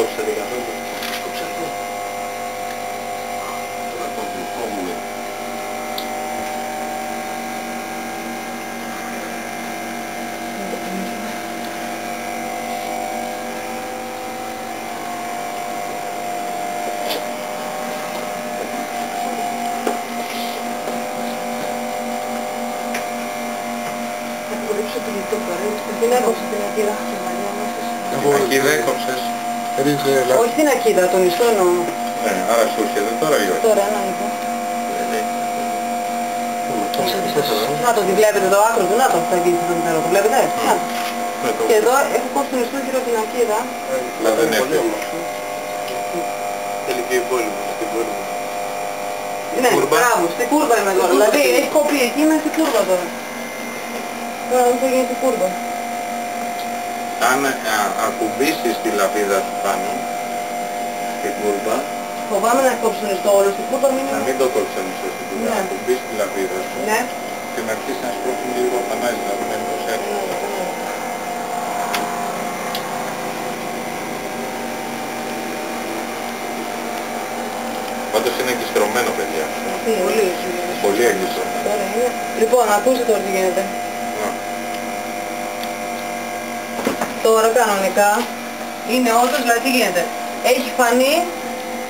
κόψατε καθόλου? Κόψα αυτό. Τώρα κόβουμε. Την έκοψε την ακίδα. Ακίδα έκοψες? Όχι την ακίδα, τον ιστό εννοώ. Ναι, άρα σου έρχεται τώρα ή όχι? Τώρα, να λοιπόν. Να το, τη βλέπετε το άκρο του, να το, θα γίνει το μυαλό, το βλέπετε? Και εδώ έχω κόψει τον ιστό γύρω την ακίδα. Αλλά δεν έχει όμως. Θέλει και υπόλοιπο, στην κούρβα. Ναι, μπράβο, στην κούρβα είμαι τώρα. Δηλαδή έχει κοπεί εκεί, είμαι στην κούρβα τώρα. Τώρα δεν θα γίνει στην κούρβα. Αν ακουμπήσεις τη λαβίδα σου πάνω, στην κούρβα, φοβάμαι να κόψουν στο όλο στην κούρβα, να μην το κόψεις στην κούρβα, να ακουμπήσεις τη λαβίδα σου και να αρχίσεις να σπρώχνει λίγο φανάζει, να δούμε πώς έρχεται. Πάντως είναι εγκιστρωμένο, παιδιά. Πολύ. Πολύ εγκιστρωμένο. Λοιπόν, ακούστε τώρα τι γίνεται. Τώρα κανονικά είναι όντως, δηλαδή τι γίνεται. Έχει φανεί,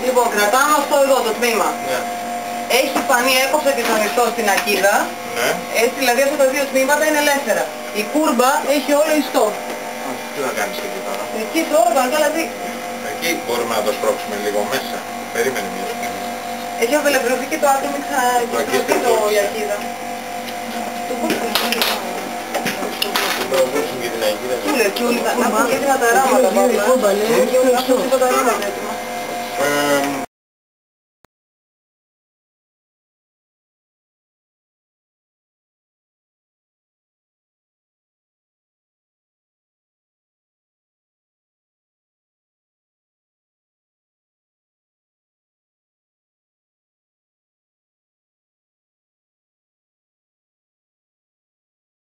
λοιπόν κρατάμε αυτό εδώ το τμήμα. Έχει φανεί, έκοψα και τον ιστό στην ακίδα. Έτσι δηλαδή αυτά τα δύο τμήματα είναι ελεύθερα. Η κούρμπα έχει όλο ιστό. Τι θα κάνεις εκεί τώρα? Εκεί τώρα κανονικά δηλαδή. Εκεί μπορούμε να το σπρώξουμε λίγο μέσα. Περίμενε μια στιγμή. Έχει απελευθερωθεί και το άκρο, μην ξαναεγκιστρωθεί η ακίδα. Το πώς θα και την ακίδα. Κούλε, κούλε, να πούμε γιατί να τα ράματα. Κούλε, κούλε, να πούμε τα ράματα έτοιμα.